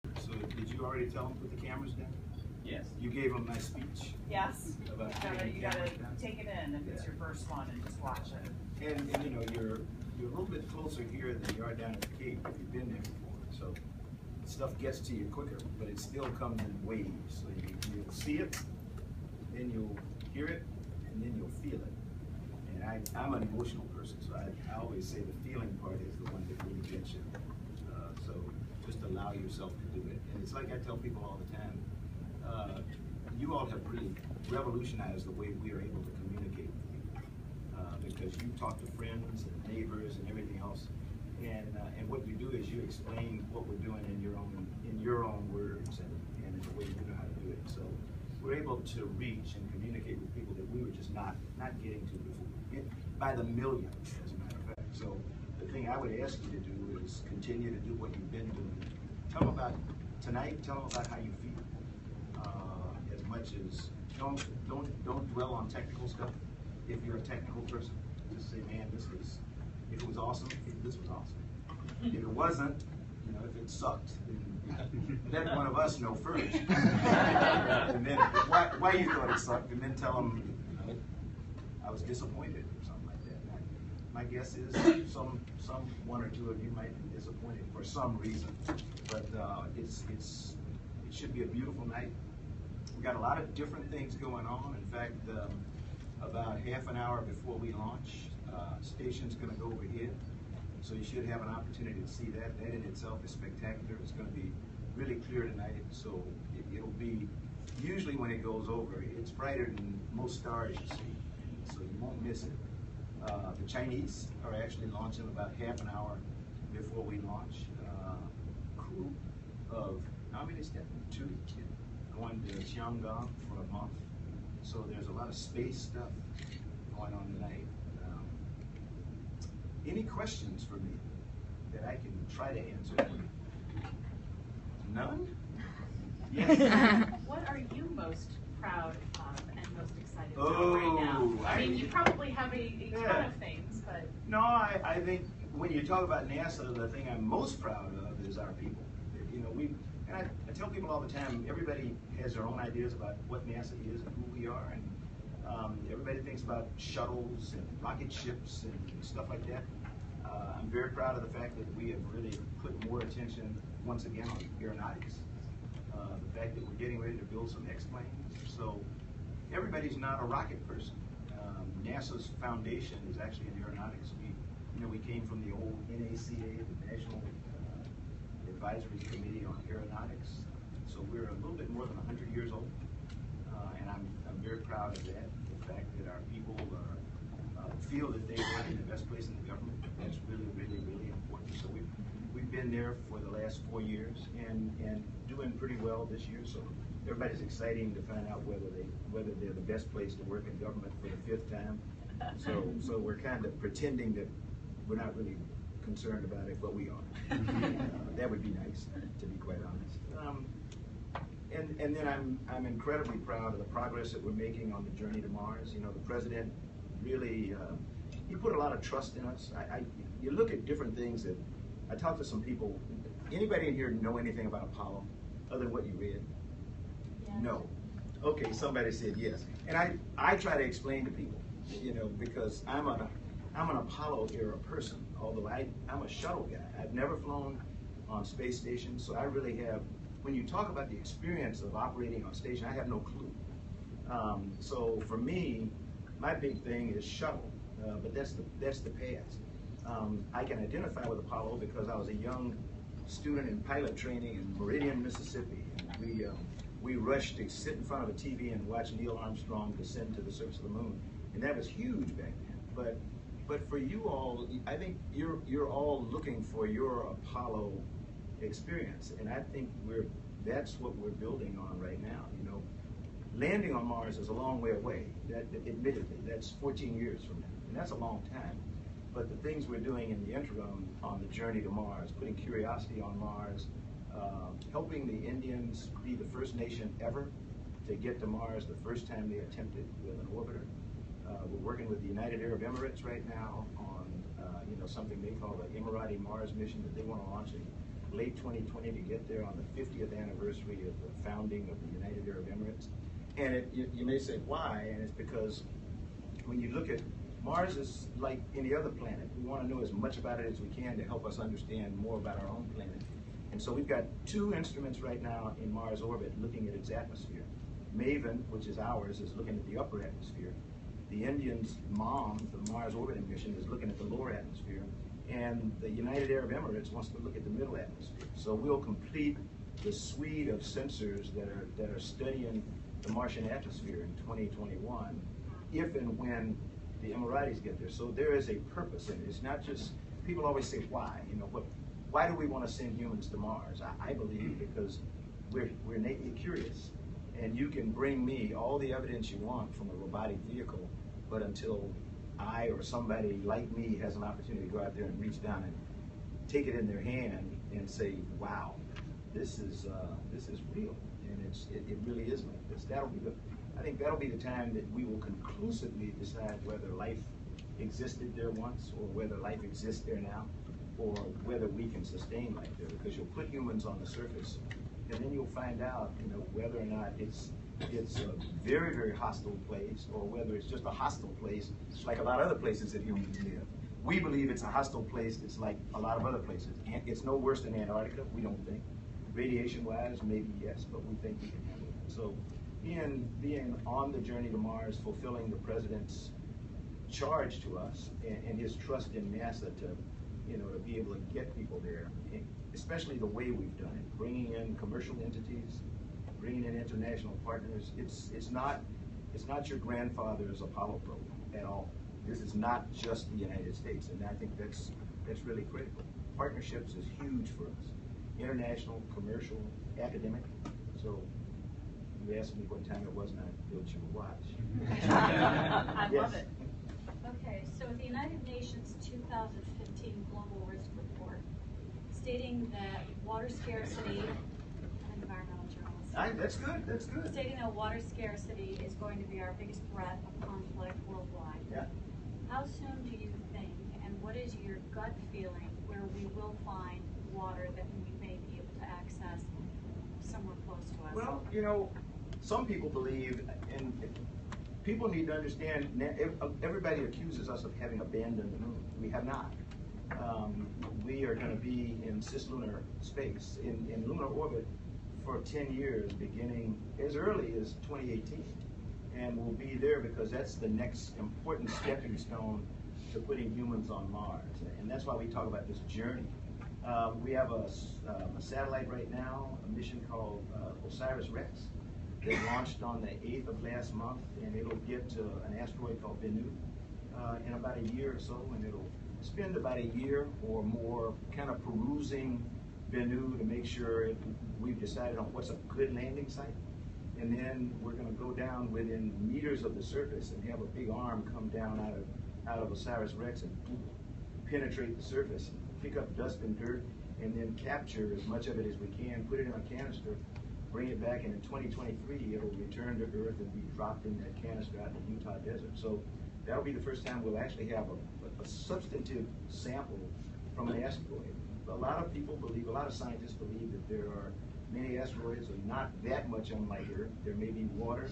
So did you already tell them put the cameras down? Yes. You gave them my speech? Yes. About You gotta take it in if it's your first one and just watch it. And you know, you're a little bit closer here than you are down at the Cape if you've been there before. So stuff gets to you quicker, but it still comes in waves. So you'll see it, then you'll hear it, and then you'll feel it. And I'm an emotional person, so I always say the feeling part is the one that really gets you. So just allow yourself to do it. And it's like I tell people all the time, you all have really revolutionized the way we are able to communicate with you. Because you talk to friends and neighbors and everything else. And what you do is you explain what we're doing in your own words and in the way you know how to do it. So we're able to reach and communicate with people that we were just not getting to before, by the millions, as a matter of fact. So the thing I would ask you to do is continue to do what you've been doing. Tell them about tonight. Tell them about how you feel. As much as don't dwell on technical stuff. If you're a technical person, just say, man, if it was awesome, this was awesome. If it wasn't, you know, if it sucked, then let one of us know first. And then why you thought it sucked, and then tell them, you know, I was disappointed or something like that. My guess is some one or two of you might be disappointed for some reason, but it should be a beautiful night. We got a lot of different things going on. In fact, about half an hour before we launch, station's going to go overhead, so you should have an opportunity to see that. That in itself is spectacular. It's going to be really clear tonight, so it'll be, usually when it goes over, it's brighter than most stars you see, so you won't miss it. The Chinese are actually launching about half an hour before we launch. Crew of, how many steps? 2, going to Xianggang for a month. So there's a lot of space stuff going on tonight. Any questions for me that I can try to answer for you? None? Yes. What are you most proud of and most excited about right now? I mean, you probably have a ton of things, but... No, I think when you talk about NASA, the thing I'm most proud of is our people. You know, and I tell people all the time, everybody has their own ideas about what NASA is and who we are, and everybody thinks about shuttles and rocket ships and stuff like that. I'm very proud of the fact that we have really put more attention, once again, on aeronautics. The fact that we're getting ready to build some X-planes. So everybody's not a rocket person. NASA's foundation is actually in aeronautics. We came from the old NACA, the National Advisory Committee on Aeronautics. So we're a little bit more than 100 years old, and I'm very proud of that. The fact that our people feel that they work in the best place in the government. That's really, really, really important. So we've been there for the last 4 years and doing pretty well this year. So everybody's excited to find out whether they're the best place to work in government for the 5th time. So we're kind of pretending that we're not really concerned about it, but we are. That would be nice, to be quite honest. And then I'm incredibly proud of the progress that we're making on the journey to Mars. You know, the president really, he put a lot of trust in us. You look at different things that, I talked to some people. Anybody in here know anything about Apollo, other than what you read? Yes. No. Okay, somebody said yes. And I try to explain to people, you know, because I'm an Apollo era person, although I'm a shuttle guy. I've never flown on space stations, so I really have, when you talk about the experience of operating on station, I have no clue. So for me, my big thing is shuttle, but that's the past. I can identify with Apollo because I was a young student in pilot training in Meridian, Mississippi, and we rushed to sit in front of a TV and watch Neil Armstrong descend to the surface of the moon, and that was huge back then. But for you all, I think you're all looking for your Apollo experience, and I think that's what we're building on right now. You know, landing on Mars is a long way away. Admittedly, that's 14 years from now, and that's a long time. But the things we're doing in the interim on the journey to Mars, putting Curiosity on Mars, helping the Indians be the first nation ever to get to Mars the first time they attempted with an orbiter. We're working with the United Arab Emirates right now on something they call the Emirati Mars mission that they want to launch late 2020 to get there on the 50th anniversary of the founding of the United Arab Emirates. And you may say, why? And it's because when you look at Mars is like any other planet. We want to know as much about it as we can to help us understand more about our own planet. And so we've got two instruments right now in Mars orbit looking at its atmosphere. MAVEN, which is ours, is looking at the upper atmosphere. The Indians' MOM, the Mars orbiting mission, is looking at the lower atmosphere. And the United Arab Emirates wants to look at the middle atmosphere. So we'll complete the suite of sensors that are studying the Martian atmosphere in 2021, if and when the Emiratis get there. So there is a purpose in it. It's not just, people always say, why? You know, why do we want to send humans to Mars? I believe because we're innately curious. And you can bring me all the evidence you want from a robotic vehicle, but until I or somebody like me has an opportunity to go out there and reach down and take it in their hand and say, wow, this is real. And it really is like this. I think that'll be the time that we will conclusively decide whether life existed there once, or whether life exists there now, or whether we can sustain life there. Because you'll put humans on the surface, and then you'll find out, you know, whether or not it's a very, very hostile place, or whether it's just a hostile place, like a lot of other places that humans live. We believe it's a hostile place that's like a lot of other places. It's no worse than Antarctica, we don't think. Radiation-wise, maybe yes, but we think we can handle it. So being on the journey to Mars, fulfilling the president's charge to us and his trust in NASA to, you know, to be able to get people there, especially the way we've done it, bringing in commercial entities, bringing in international partners. It's not your grandfather's Apollo program at all. This is not just the United States, and I think that's really critical. Partnerships is huge for us. International, commercial, academic. So you asked me what time it was, and I built you a watch. I love it. Okay, so the United Nations 2015 Global Risk Report stating that water scarcity, an environmental journalist. That's good, that's good. Stating that water scarcity is going to be our biggest threat of conflict worldwide. Yeah. How soon do you think, and what is your gut feeling where we will find water that we may be able to access somewhere close to us? Well, you know, some people believe, and people need to understand, everybody accuses us of having abandoned the moon. We have not. We are going to be in cislunar space, in lunar orbit for 10 years, beginning as early as 2018. And we'll be there because that's the next important stepping stone to putting humans on Mars. And that's why we talk about this journey. We have a satellite right now, a mission called OSIRIS-REx, that launched on the 8th of last month, and it'll get to an asteroid called Bennu in about a year or so, and it'll spend about a year or more kind of perusing Bennu to make sure we've decided on what's a good landing site. And then we're going to go down within meters of the surface and have a big arm come down out of OSIRIS-REx and penetrate the surface, and pick up dust and dirt, and then capture as much of it as we can, put it in a canister, bring it back, and in 2023 it'll return to Earth and be dropped in that canister out in the Utah desert. So that'll be the first time we'll actually have a substantive sample from an asteroid. A lot of people believe, a lot of scientists believe that there are many asteroids are not that much unlike Earth. There may be water.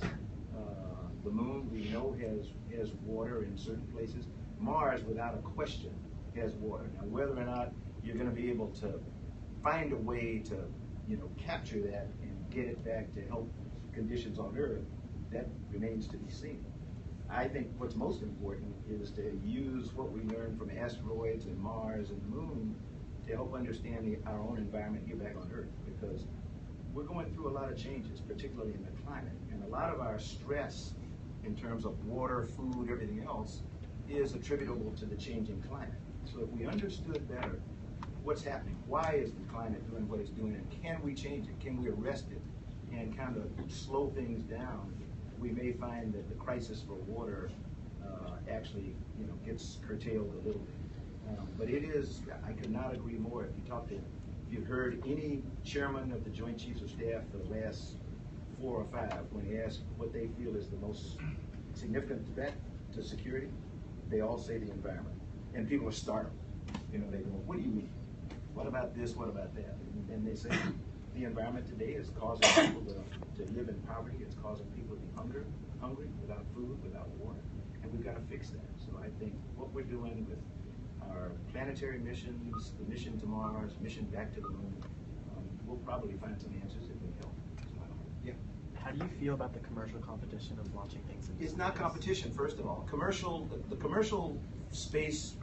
The moon, we know, has water in certain places. Mars, without a question, has water. Now, whether or not you're going to be able to find a way to, you know, capture that and get it back to help conditions on Earth, that remains to be seen. I think what's most important is to use what we learned from asteroids and Mars and the moon to help understand our own environment here back on Earth, because we're going through a lot of changes, particularly in the climate, and a lot of our stress in terms of water, food, everything else is attributable to the changing climate. So if we understood better what's happening, why is the climate doing what it's doing, and can we change it, can we arrest it, and kind of slow things down, we may find that the crisis for water actually, you know, gets curtailed a little bit. But it is, I could not agree more. If you've heard any chairman of the Joint Chiefs of Staff for the last 4 or 5, when he asked what they feel is the most significant threat to security, they all say the environment. And people are startled. You know, they go, what do you mean? What about this? What about that? And they say the environment today is causing people to live in poverty. It's causing people to be hungry, without food, without water, and we've got to fix that. So I think what we're doing with our planetary missions, the mission to Mars, mission back to the moon, we'll probably find some answers if we help. So, yeah. How do you feel about the commercial competition of launching things in It's not space? competition, first of all. The commercial space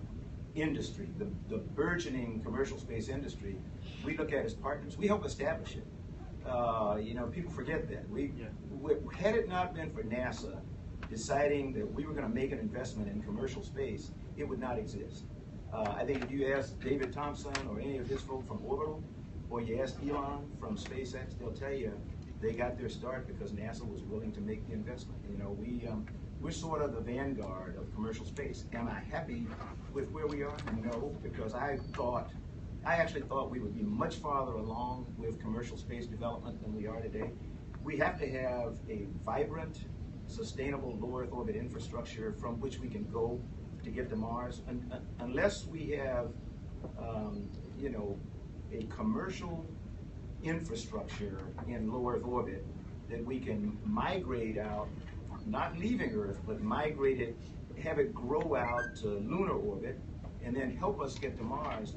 industry, the burgeoning commercial space industry, we look at as partners. We help establish it. People forget that. Had it not been for NASA deciding that we were going to make an investment in commercial space, it would not exist. I think if you ask David Thompson or any of his folk from Orbital, or you ask Elon from SpaceX, they'll tell you they got their start because NASA was willing to make the investment. We're sort of the vanguard of commercial space. Am I happy with where we are? No, because I actually thought we would be much farther along with commercial space development than we are today. We have to have a vibrant, sustainable low Earth orbit infrastructure from which we can go to get to Mars. Unless we have, a commercial infrastructure in low Earth orbit that we can migrate out, not leaving Earth, but migrate it, have it grow out to lunar orbit, and then help us get to Mars,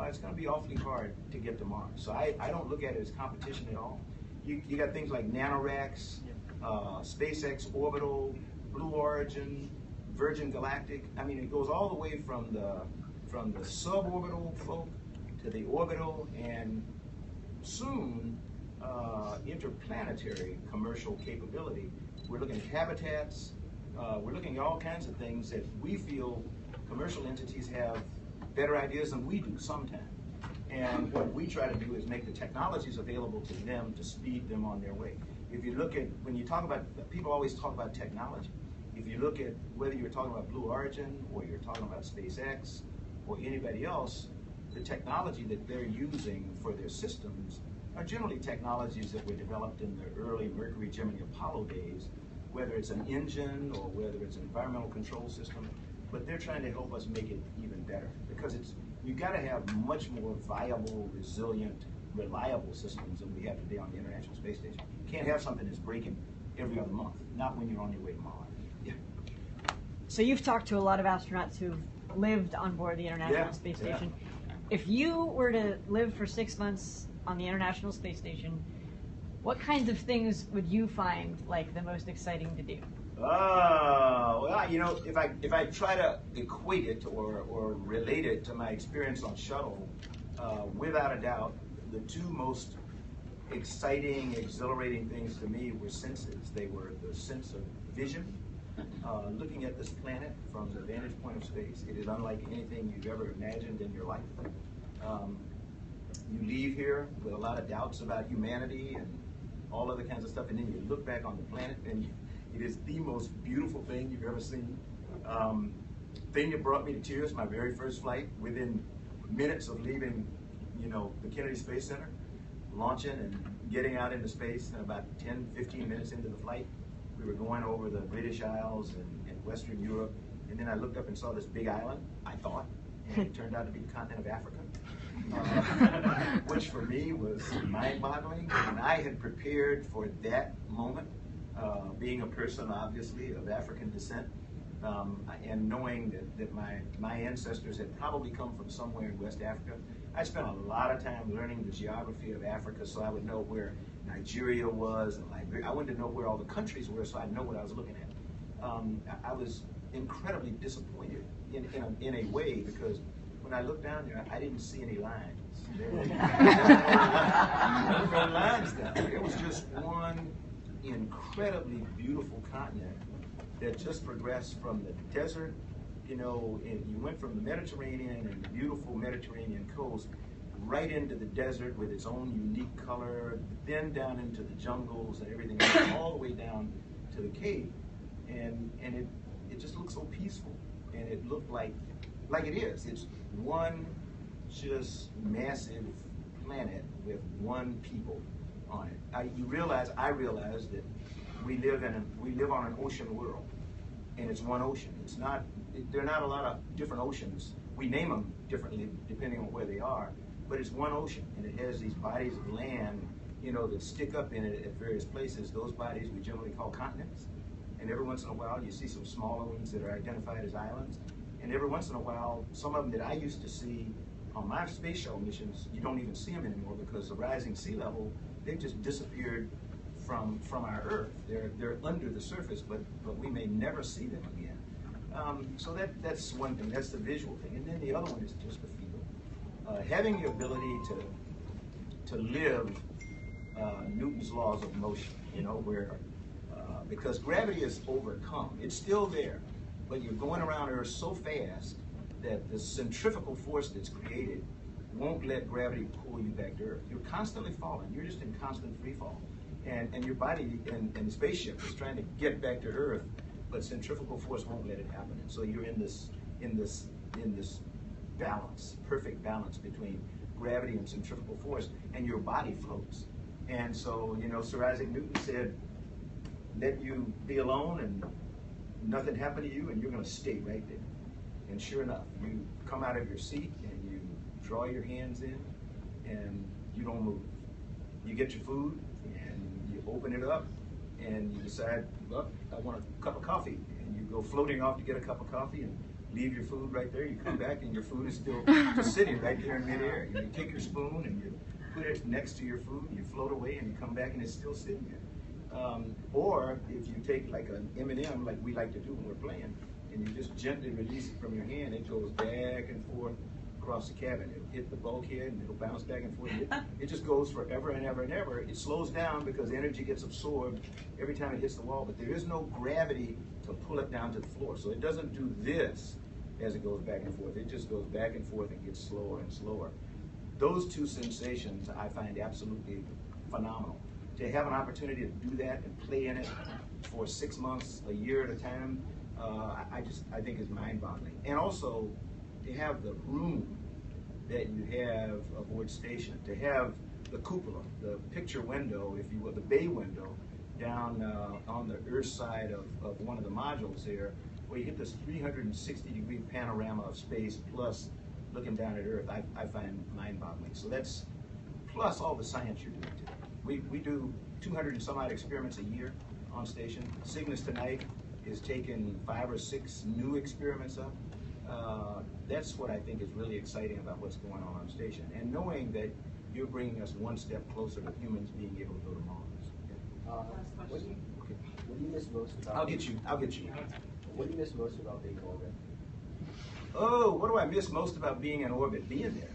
it's going to be awfully hard to get to Mars. So I don't look at it as competition at all. You got things like nanoracks, SpaceX Orbital, Blue Origin, Virgin Galactic. I mean, it goes all the way from the suborbital folk to the orbital, and soon interplanetary commercial capability. We're looking at habitats. We're looking at all kinds of things that we feel commercial entities have better ideas than we do sometimes. And what we try to do is make the technologies available to them to speed them on their way. If you look at, when you talk about, people always talk about technology. If you look at whether you're talking about Blue Origin or you're talking about SpaceX or anybody else, the technology that they're using for their systems are generally technologies that were developed in the early Mercury, Gemini, Apollo days, whether it's an engine or whether it's an environmental control system, but they're trying to help us make it even better, because you've got to have much more viable, resilient, reliable systems than we have today on the International Space Station. You can't have something that's breaking every other month, not when you're on your way to Mars. Yeah. So you've talked to a lot of astronauts who've lived on board the International Space Station. If you were to live for 6 months on the International Space Station, what kinds of things would you find like the most exciting to do? Well, if I try to equate it or relate it to my experience on shuttle, without a doubt, the two most exciting, exhilarating things to me were senses. They were the sense of vision, looking at this planet from the vantage point of space. It is unlike anything you've ever imagined in your life. You leave here with a lot of doubts about humanity and all other kinds of stuff, and then you look back on the planet, and it is the most beautiful thing you've ever seen. Thing that brought me to tears, my very first flight, within minutes of leaving, the Kennedy Space Center, launching and getting out into space, and about 10, 15 minutes into the flight, we were going over the British Isles and Western Europe, and then I looked up and saw this big island, I thought, and it turned out to be the continent of Africa. Which for me was mind-boggling, and I had prepared for that moment, being a person obviously of African descent, and knowing that my ancestors had probably come from somewhere in West Africa. I spent a lot of time learning the geography of Africa so I would know where Nigeria was and Liberia. I wanted to know where all the countries were so I'd know what I was looking at. I was incredibly disappointed in a way, because when I looked down there, I didn't see any lines. There were no lines down there. It was just one incredibly beautiful continent that just progressed from the desert, and you went from the Mediterranean and the beautiful Mediterranean coast right into the desert with its own unique color, then down into the jungles and everything else, all the way down to the Cape. And it just looked so peaceful, and it looked like it is. It's one just massive planet with one people on it. I realize that we live on an ocean world, and it's one ocean. There are not a lot of different oceans. We name them differently depending on where they are, but it's one ocean, and it has these bodies of land, you know, that stick up in it at various places. Those bodies we generally call continents. And every once in a while, you see some smaller ones that are identified as islands. And every once in a while, some of them that I used to see on my space shuttle missions, you don't even see them anymore because the rising sea level, they've just disappeared from our Earth. They're under the surface, but we may never see them again. So that's one thing. That's the visual thing. And then the other one is just the feel. Having the ability to live Newton's laws of motion, you know, where because gravity is overcome. It's still there, but you're going around Earth so fast that the centrifugal force that's created won't let gravity pull you back to Earth. You're constantly falling. You're just in constant free fall. And your body and the spaceship is trying to get back to Earth, but centrifugal force won't let it happen. And so you're in this balance, perfect balance between gravity and centrifugal force, and your body floats. And so, you know, Sir Isaac Newton said, let you be alone and nothing happen to you, and you're going to stay right there. And sure enough, you come out of your seat and you draw your hands in and you don't move. You get your food and you open it up and you decide, well, I want a cup of coffee. And you go floating off to get a cup of coffee and leave your food right there. You come back and your food is still just sitting right there in midair. You take your spoon and you put it next to your food, and you float away and you come back and it's still sitting there. Or if you take like an M&M, like we like to do when we're playing, and you just gently release it from your hand, it goes back and forth across the cabin. It'll hit the bulkhead and it'll bounce back and forth. It just goes forever and ever and ever. It slows down because energy gets absorbed every time it hits the wall, but there is no gravity to pull it down to the floor. So it doesn't do this as it goes back and forth. It just goes back and forth and gets slower and slower. Those two sensations I find absolutely phenomenal. To have an opportunity to do that and play in it for 6 months, a year at a time, I think is mind-boggling. And also to have the room that you have aboard station, to have the cupola, the picture window, if you will, the bay window down on the earth side of one of the modules there, where you get this 360-degree panorama of space plus looking down at Earth, I find mind-boggling. So that's plus all the science you're doing today. We do 200 and some odd experiments a year on station. Cygnus tonight is taking 5 or 6 new experiments up. That's what I think is really exciting about what's going on station. And knowing that you're bringing us one step closer to humans being able to go to Mars. What do you miss most about I'll get you. What do you miss most about being in orbit? Oh, what do I miss most about being in orbit? Being there.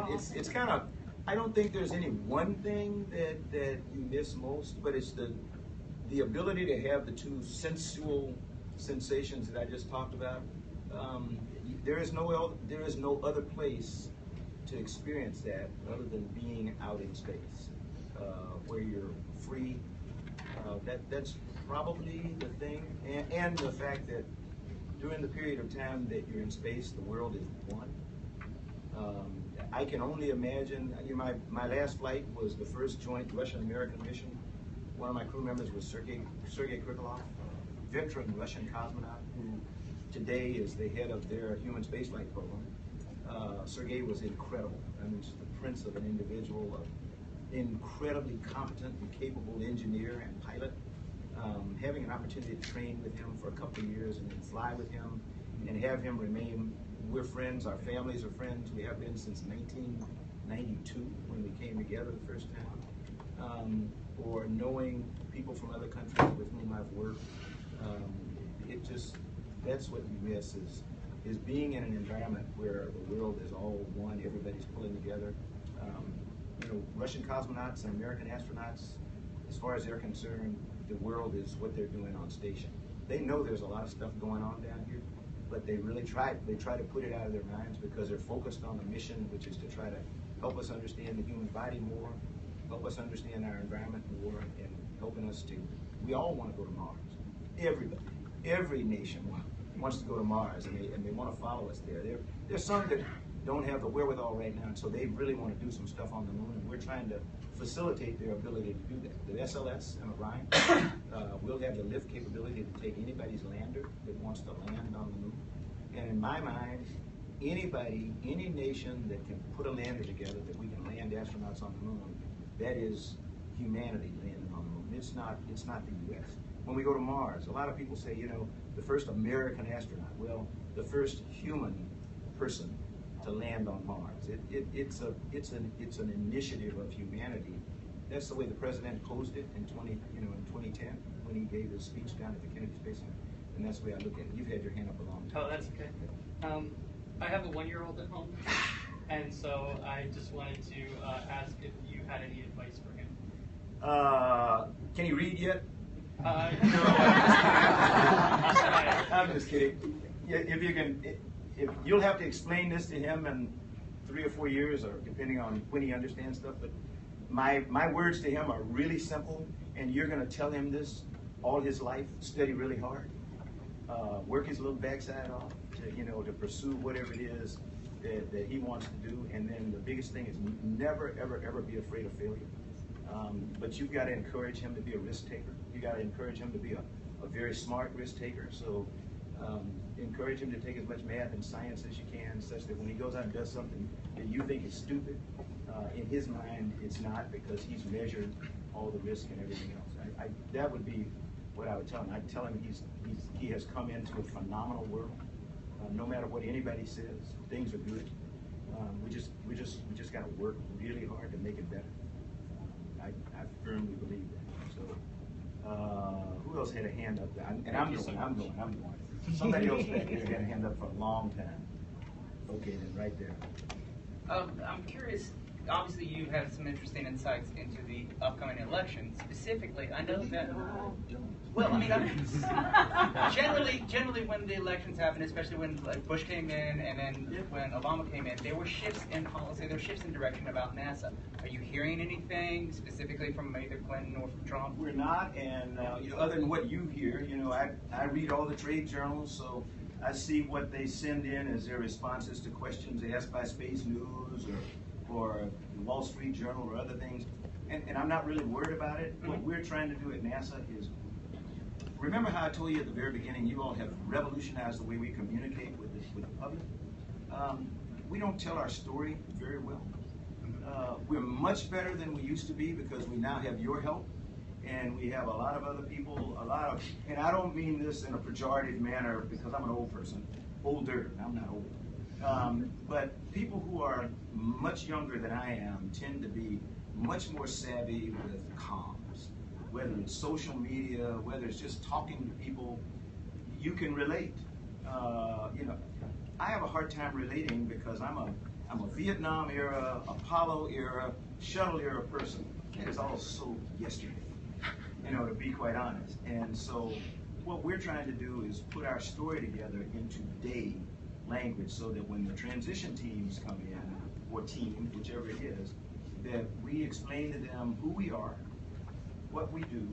It's kind of, I don't think there's any one thing that you miss most, but it's the ability to have the two sensual sensations that I just talked about. There is no other place to experience that other than being out in space, where you're free. That's probably the thing, and the fact that during the period of time that you're in space, the world is one. I can only imagine, my last flight was the first joint Russian-American mission. One of my crew members was Sergei Krikalev, veteran Russian cosmonaut, who today is the head of their human spaceflight program. Sergei was incredible. I mean, just the prince of an individual, an incredibly competent and capable engineer and pilot. Having an opportunity to train with him for a couple of years and then fly with him and have him remain, we're friends, our families are friends. We have been since 1992 when we came together the first time. Or knowing people from other countries with whom I've worked, that's what you miss is being in an environment where the world is all one, everybody's pulling together. Russian cosmonauts and American astronauts, as far as they're concerned, the world is what they're doing on station. They know there's a lot of stuff going on down here, but they really try to put it out of their minds because they're focused on the mission, which is to try to help us understand the human body more, help us understand our environment more, and helping us we all want to go to Mars. Everybody, every nation wants to go to Mars, and they want to follow us there. There's some that don't have the wherewithal right now, and so they really want to do some stuff on the moon, and we're trying to facilitate their ability to do that. The SLS and Orion will have the lift capability to take anybody's lander that wants to land on the moon. And in my mind, anybody, any nation that can put a lander together that we can land astronauts on the moon, that is humanity landing on the moon. It's not the U.S. When we go to Mars, a lot of people say, you know, the first American astronaut. Well, the first human person to land on Mars. It's an initiative of humanity. That's the way the president posed it in 2010 when he gave his speech down at the Kennedy Space Center. And that's the way I look at it. You've had your hand up a long time. Oh, that's okay. I have a 1-year-old at home, and so I just wanted to ask if you had any advice for him. Can he read yet? No, I'm just kidding. Yeah, if you can, if you'll have to explain this to him in 3 or 4 years, or depending on when he understands stuff. But my words to him are really simple, and you're going to tell him this all his life. Study really hard, work his little backside off to pursue whatever it is that he wants to do. And then the biggest thing is never, ever be afraid of failure. But you've got to encourage him to be a risk taker. You got to encourage him to be a very smart risk taker. So encourage him to take as much math and science as you can, such that when he goes out and does something that you think is stupid, in his mind it's not, because he's measured all the risk and everything else. That would be what I would tell him. I'd tell him he has come into a phenomenal world. No matter what anybody says, things are good. We just got to work really hard to make it better. I firmly believe that. So, who else had a hand up there? And I'm going. Somebody else back there had a hand up for a long time. Okay, then right there. I'm curious. Obviously, you have some interesting insights into the upcoming election. Specifically, I know that. Well, I mean, generally, when the elections happen, especially when Bush came in and then when Obama came in, there were shifts in policy. There were shifts in direction about NASA. Are you hearing anything specifically from either Clinton or from Trump? We're not, and other than what you hear, I read all the trade journals, so I see what they send in as their responses to questions asked by Space News or the Wall Street Journal or other things, and I'm not really worried about it. What we're trying to do at NASA is, remember how I told you at the very beginning, you all have revolutionized the way we communicate with the public. We don't tell our story very well. We're much better than we used to be because we now have your help, and we have a lot of other people, and I don't mean this in a pejorative manner because I'm an old person, older, I'm not old. But people who are much younger than I am tend to be much more savvy with comms, whether it's social media, whether it's just talking to people. You can relate. I have a hard time relating because I'm a Vietnam era, Apollo era, shuttle era person. It is all so yesterday, to be quite honest. And so what we're trying to do is put our story together into today language, so that when the transition teams come in, or team, whichever it is, that we explain to them who we are, what we do,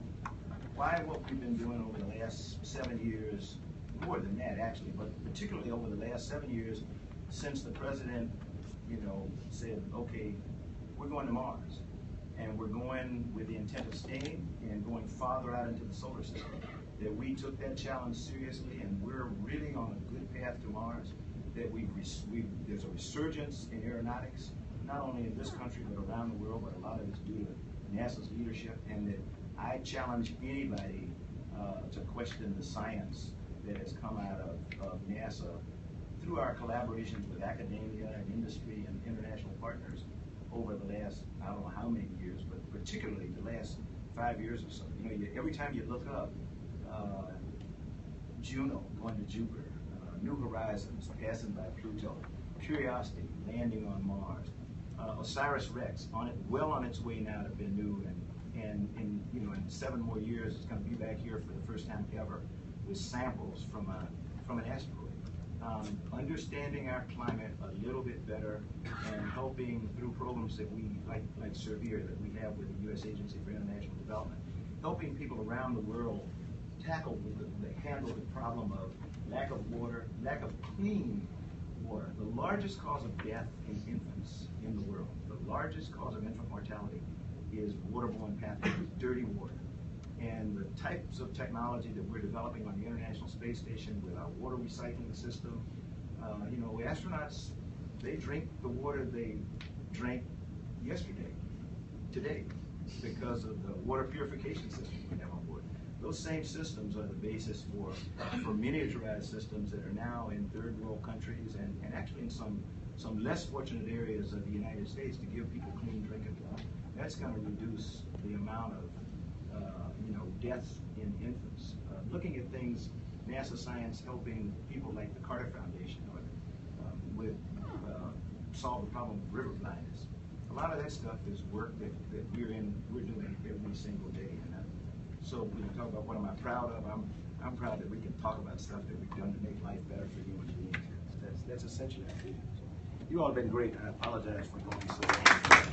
why what we've been doing over the last 7 years, more than that actually, but particularly over the last 7 years since the president, said, okay, we're going to Mars, and we're going with the intent of staying and going farther out into the solar system. That we took that challenge seriously, and we're really on a good path to Mars. That there's a resurgence in aeronautics, not only in this country but around the world, but a lot of it's due to NASA's leadership, and that I challenge anybody to question the science that has come out of NASA through our collaborations with academia and industry and international partners over the last, I don't know how many years, but particularly the last 5 years or so. Every time you look up, Juno going to Jupiter, New Horizons passing by Pluto, Curiosity landing on Mars, OSIRIS-REx well on its way now to Bennu, and in 7 more years it's going to be back here for the first time ever with samples from an asteroid. Understanding our climate a little bit better and helping through programs that we like Surveyor that we have with the U.S. Agency for International Development, helping people around the world handle the problem of lack of water, lack of clean water. The largest cause of death in infants in the world, the largest cause of infant mortality is waterborne pathogens, dirty water. And the types of technology that we're developing on the International Space Station with our water recycling system, You know, astronauts, they drink the water they drank yesterday, today, because of the water purification system we have on board. Those same systems are the basis for miniaturized systems that are now in third world countries and actually in some less fortunate areas of the United States to give people clean drinking water. That's going to reduce the amount of deaths in infants. Looking at things, NASA science helping people like the Carter Foundation with solve the problem of river blindness. A lot of that stuff is work that we're doing every single day. And so when you talk about what am I proud of, I'm proud that we can talk about stuff that we've done to make life better for human beings. That's essential activity. You all have been great. I apologize for going so long.